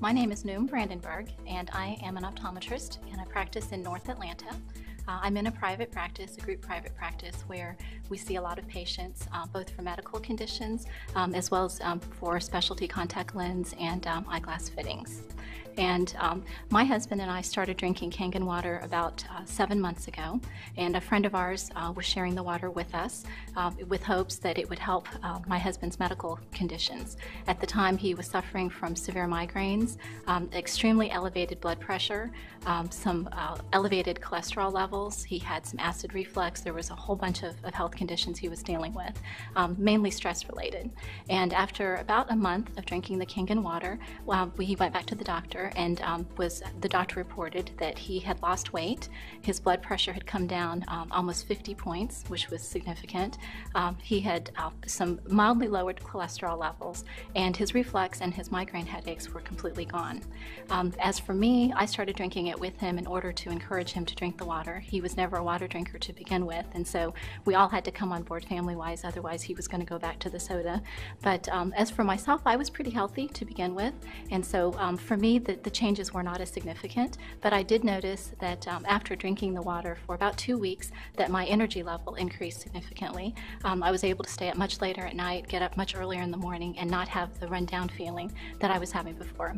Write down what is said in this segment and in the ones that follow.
My name is Noom Brandenburg, and I am an optometrist, and I practice in North Atlanta. I'm in a private practice, a group private practice, where we see a lot of patients, both for medical conditions as well as for specialty contact lens and eyeglass fittings. And my husband and I started drinking Kangen water about 7 months ago, and a friend of ours was sharing the water with us with hopes that it would help my husband's medical conditions. At the time, he was suffering from severe migraines, extremely elevated blood pressure, some elevated cholesterol levels. He had some acid reflux. There was a whole bunch of health conditions he was dealing with, mainly stress-related. And after about a month of drinking the Kangen water, he went back to the doctor, and the doctor reported that he had lost weight. His blood pressure had come down almost 50 points, which was significant. He had some mildly lowered cholesterol levels, and his reflux and his migraine headaches were completely gone. As for me, I started drinking it with him in order to encourage him to drink the water. He was never a water drinker to begin with, and so we all had to come on board family-wise, otherwise he was going to go back to the soda. But as for myself, I was pretty healthy to begin with, and so for me, the changes were not as significant, but I did notice that after drinking the water for about 2 weeks, that my energy level increased significantly. I was able to stay up much later at night, get up much earlier in the morning, and not have the run-down feeling that I was having before.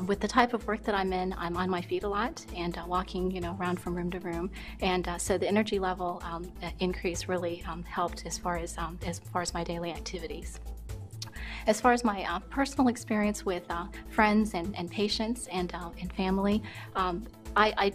With the type of work that I'm in, I'm on my feet a lot and walking, around from room to room, and so the energy level increase really helped as far as my daily activities. As far as my personal experience with friends and patients and family, I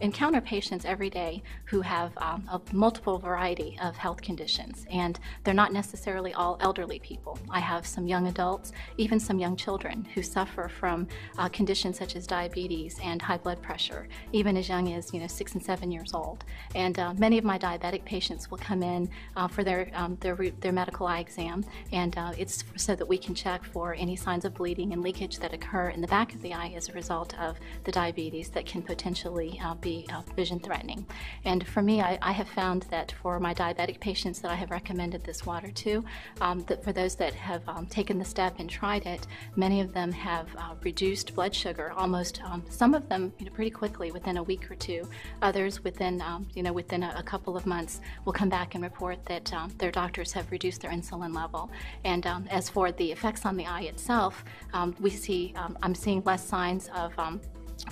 encounter patients every day who have a multiple variety of health conditions, and they're not necessarily all elderly people. I have some young adults, even some young children who suffer from conditions such as diabetes and high blood pressure, even as young as 6 and 7 years old. And many of my diabetic patients will come in for their medical eye exam, and it's so that we can check for any signs of bleeding and leakage that occur in the back of the eye as a result of the diabetes that can potentially be vision threatening. And for me, I have found that for my diabetic patients that I have recommended this water to, that for those that have taken the step and tried it, many of them have reduced blood sugar almost, some of them pretty quickly within a week or two. Others within a couple of months will come back and report that their doctors have reduced their insulin level. And as for the effects on the eye itself, I'm seeing less signs of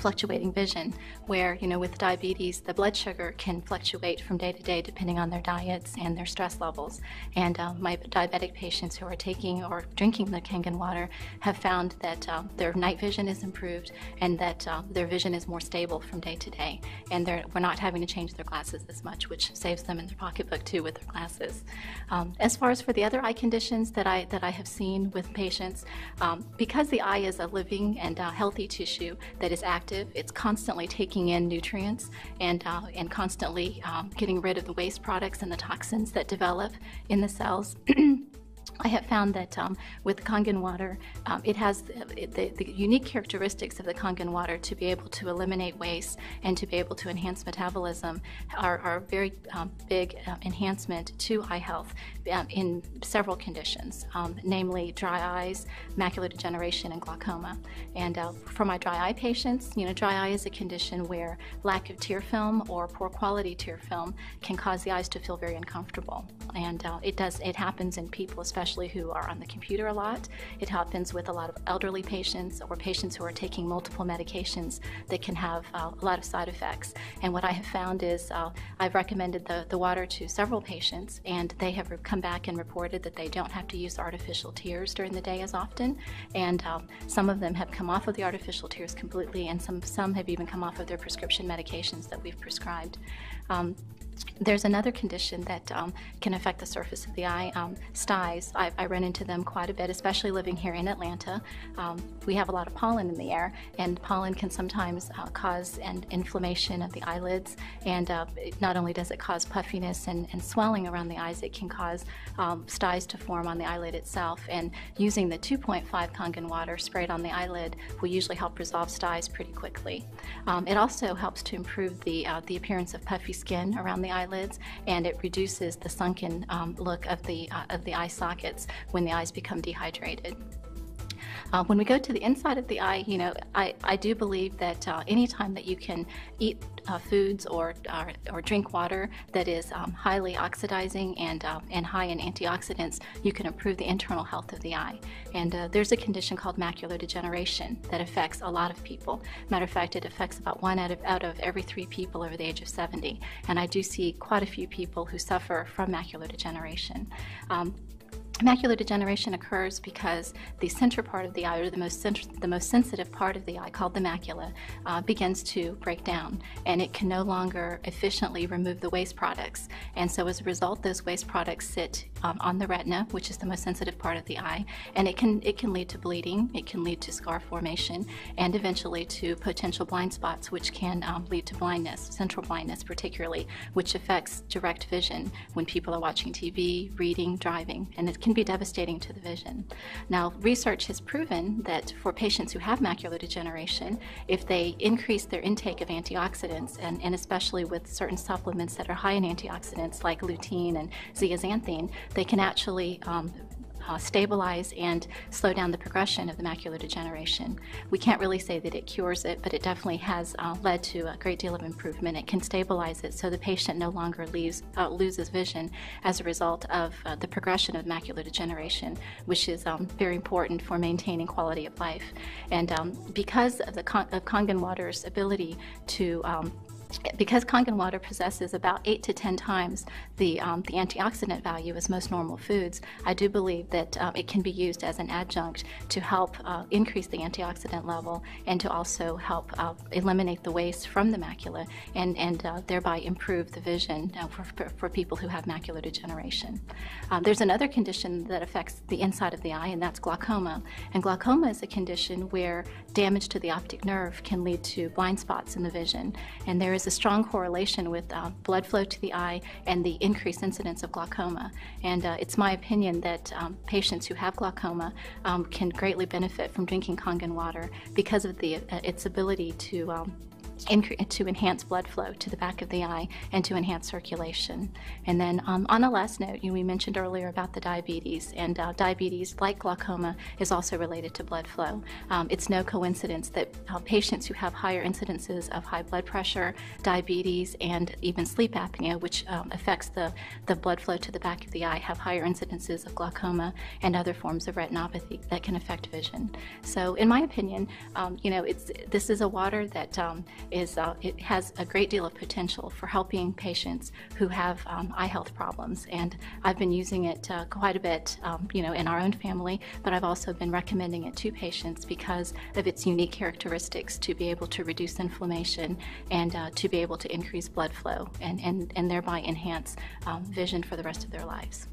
fluctuating vision, where with diabetes, the blood sugar can fluctuate from day to day depending on their diets and their stress levels. And my diabetic patients who are taking or drinking the Kangen water have found that their night vision is improved, and that their vision is more stable from day to day, and we're not having to change their glasses as much, which saves them in their pocketbook too with their glasses. As far as for the other eye conditions that I have seen with patients, because the eye is a living and healthy tissue that is active, it's constantly taking in nutrients and constantly getting rid of the waste products and the toxins that develop in the cells. I have found that with Kangen water, it has the unique characteristics of the Kangen water to be able to eliminate waste and to be able to enhance metabolism are very big enhancement to eye health in several conditions, namely dry eyes, macular degeneration, and glaucoma. And for my dry eye patients, dry eye is a condition where lack of tear film or poor quality tear film can cause the eyes to feel very uncomfortable. And it happens in people, especially who are on the computer a lot. It happens with a lot of elderly patients or patients who are taking multiple medications that can have a lot of side effects. And what I have found is I've recommended the water to several patients, and they have come back and reported that they don't have to use artificial tears during the day as often. And some of them have come off of the artificial tears completely, and some have even come off of their prescription medications that we've prescribed. There's another condition that can affect the surface of the eye, styes. I run into them quite a bit, especially living here in Atlanta. We have a lot of pollen in the air, and pollen can sometimes cause an inflammation of the eyelids, and not only does it cause puffiness and swelling around the eyes, it can cause styes to form on the eyelid itself, and using the 2.5 Kangen water sprayed on the eyelid will usually help resolve styes pretty quickly. It also helps to improve the appearance of puffy skin around the eyelids, and it reduces the sunken look of the eye sockets when the eyes become dehydrated. When we go to the inside of the eye, I do believe that anytime that you can eat foods or drink water that is highly oxidizing and high in antioxidants, you can improve the internal health of the eye. And there's a condition called macular degeneration that affects a lot of people. Matter of fact, it affects about 1 out of every 3 people over the age of 70. And I do see quite a few people who suffer from macular degeneration. Macular degeneration occurs because the center part of the eye, or the most sensitive part of the eye, called the macula, begins to break down, and it can no longer efficiently remove the waste products. And so as a result, those waste products sit on the retina, which is the most sensitive part of the eye, and it can lead to bleeding, it can lead to scar formation, and eventually to potential blind spots, which can lead to blindness, central blindness particularly, which affects direct vision when people are watching TV, reading, driving, and it can be devastating to the vision. Now, research has proven that for patients who have macular degeneration, if they increase their intake of antioxidants, and especially with certain supplements that are high in antioxidants like lutein and zeaxanthin, they can actually stabilize and slow down the progression of the macular degeneration. We can't really say that it cures it, but it definitely has led to a great deal of improvement. It can stabilize it so the patient no longer loses vision as a result of the progression of macular degeneration, which is very important for maintaining quality of life. And because of Kangen water's ability to because Kangen water possesses about 8 to 10 times the antioxidant value as most normal foods, I do believe that it can be used as an adjunct to help increase the antioxidant level and to also help eliminate the waste from the macula and thereby improve the vision for people who have macular degeneration. There's another condition that affects the inside of the eye, and that's glaucoma. And glaucoma is a condition where damage to the optic nerve can lead to blind spots in the vision. And there is a strong correlation with blood flow to the eye and the increased incidence of glaucoma. And it's my opinion that patients who have glaucoma can greatly benefit from drinking Kangen water because of its ability to enhance blood flow to the back of the eye and to enhance circulation. And then on a last note, we mentioned earlier about the diabetes, and diabetes, like glaucoma, is also related to blood flow. It's no coincidence that patients who have higher incidences of high blood pressure, diabetes, and even sleep apnea, which affects the blood flow to the back of the eye, have higher incidences of glaucoma and other forms of retinopathy that can affect vision. So in my opinion, this is a water that it has a great deal of potential for helping patients who have eye health problems, and I've been using it quite a bit, in our own family, but I've also been recommending it to patients because of its unique characteristics to be able to reduce inflammation and to be able to increase blood flow and thereby enhance vision for the rest of their lives.